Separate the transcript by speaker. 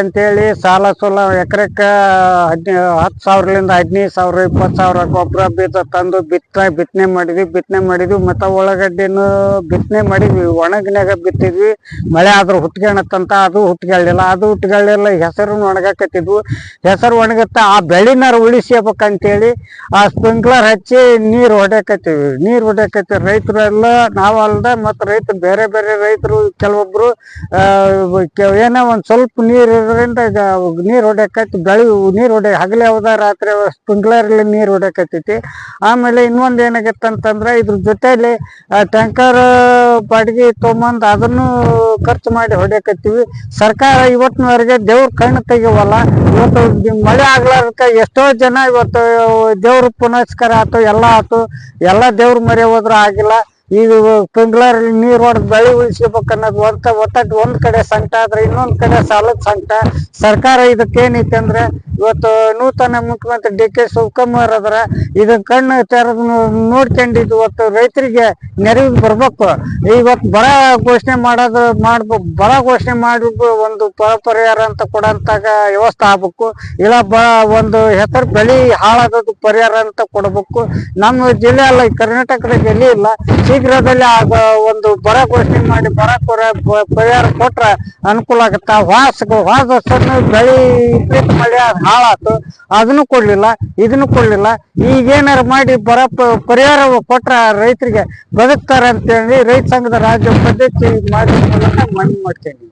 Speaker 1: ಅಂತೇಳಿ ಸಾಲ ಸೋಲ ಎಕರೆಕ್ಕ 10,000ರಿಂದ 15,000 20,000 ಗೊಬ್ಬರ ಬೀಜ ತಂದು ಬಿತ್ತನೆ ಮಾಡಿದ್ವಿ ಮತ್ತೆ ಉಳ್ಳಾಗಡ್ಡಿನೂ ಬಿತ್ತನೆ ಮಾಡಿದ್ವಿ. ಒಣಗಿನಾಗ ಬಿತ್ತಿದ್ವಿ, ಮಳೆ ಆದ್ರೂ ಹುಟ್ಕೊಳತ್ತಂತ ಅದು ಹುಟ್ಕೊಳ್ಳಿಲ್ಲ. ಹೆಸರು ಒಣಗಾಕತ್ತಿದ್ವು, ಹೆಸರು ಒಣಗತ್ತ ಆ ಬೆಳಿನಾರು ಉಳಿಸ್ಬೇಕಂತೇಳಿ ಆ ಸ್ಪ್ರಿಂಕ್ಲರ್ ಹಚ್ಚಿ ನೀರು ಹೊಡ್ಯಾಕತ್ತೀವಿ. ರೈತರೆಲ್ಲ ನಾವಲ್ದ ಮತ್ತು ರೈತರು ಬೇರೆ ರೈತರು ಕೆಲವೊಬ್ರು ಏನೋ ಒಂದ್ ಸ್ವಲ್ಪ ನೀರ್ ಇರೋದ್ರಿಂದ ನೀರ್ ಹೊಡ್ಯಾಕತ್ತಿ ನೀರ್ ಹಗಲಿ ಯಾವ್ದ ರಾತ್ರಿ ಸ್ಪ್ರಿಂಕ್ಲರ್ ನೀರ್ ಹೊಡ್ಯಾಕತ್ತೈತಿ. ಆಮೇಲೆ ಇನ್ನೊಂದ್ ಏನಾಗತ್ತಂತಂದ್ರ ಇದ್ರ ಜೊತೆಲಿ ಟ್ಯಾಂಕರ್ ಬಾಡಿಗೆ ತೊಗೊಂಬಂದ್ ಅದನ್ನು ಖರ್ಚು ಮಾಡಿ ಹೊಡ್ಯಾಕತ್ತೀವಿ. ಸರ್ಕಾರ ಇವತ್ತಿನವರೆಗೆ ದೇವ್ರ ಕಣ್ಣು ತೆಗಿವಲ್ಲ. ಇವತ್ತು ಮಳೆ ಆಗ್ಲಾರ್ದಕ್ಕ ಎಷ್ಟೋ ಜನ ಇವತ್ತು ದೇವ್ರ ಪುನಸ್ಕಾರ ಆತು, ಎಲ್ಲ ದೇವ್ರ ಮರೆ ಹೋದ್ರು ಆಗಿಲ್ಲ. ಈಗ ಸ್ಪ್ರಿಂಕ್ಲರ್ ನೀರ್ ಹೊಡೆದ್ ಬೆಳೆ ಉಳಿಸ್ಬೇಕು ಅನ್ನೋದು ಒಂದ್ ಕಡೆ ಸಂಕಟ ಆದ್ರೆ ಇನ್ನೊಂದ್ ಕಡೆ ಸಾಲದ ಸಂಕಟ. ಸರ್ಕಾರ ಇದಕ್ಕೇನೈತಿ ಅಂದ್ರೆ ಇವತ್ತು ನೂತನ ಮುಖ್ಯಮಂತ್ರಿ ಡಿ.ಕೆ. ಶಿವಕುಮಾರ್ ಅದರ ಇದನ್ನ ಕಣ್ಣು ತೆರೆದು ನೋಡ್ಕೊಂಡು ಇವತ್ತು ರೈತರಿಗೆ ನೆರವಿಗೆ ಬರ್ಬೇಕು. ಇವತ್ತು ಬರ ಘೋಷಣೆ ಬರ ಘೋಷಣೆ ಮಾಡಿ ಒಂದು ಪರಿಹಾರ ಅಂತ ಕೊಡಂತಾಗ ವ್ಯವಸ್ಥೆ ಆಗ್ಬೇಕು. ಇಲ್ಲ ಒಂದು ಹೆಸರು ಬೆಳಿ ಹಾಳಾಗೋದು ಪರಿಹಾರ ಅಂತ ಕೊಡ್ಬೇಕು. ನಮ್ಮ ಜಿಲ್ಲೆ ಅಲ್ಲ, ಕರ್ನಾಟಕದಾಗ ಎಲ್ಲಿ ಇಲ್ಲ. ಶೀಘ್ರದಲ್ಲಿ ಒಂದು ಬರ ಘೋಷಣೆ ಮಾಡಿ ಪರಿಹಾರ ಕೊಟ್ರ ಅನುಕೂಲ ಆಗತ್ತ. ಬೆಳಿ ಮಳೆ ಹಾಳಾತು, ಅದನ್ನು ಕೊಡ್ಲಿಲ್ಲ, ಇದನ್ನು ಕೊಡ್ಲಿಲ್ಲ. ಈಗೇನಾರು ಮಾಡಿ ಪರಿಹಾರ ಕೊಟ್ರ ರೈತರಿಗೆ ಬದುಕ್ತಾರ ಅಂತೇಳಿ ರೈತ ಸಂಘದ ರಾಜ್ಯ ಪದ್ಧತಿ ಮಾಡಿ ಮನವಿ ಮಾಡ್ತೇನೆ.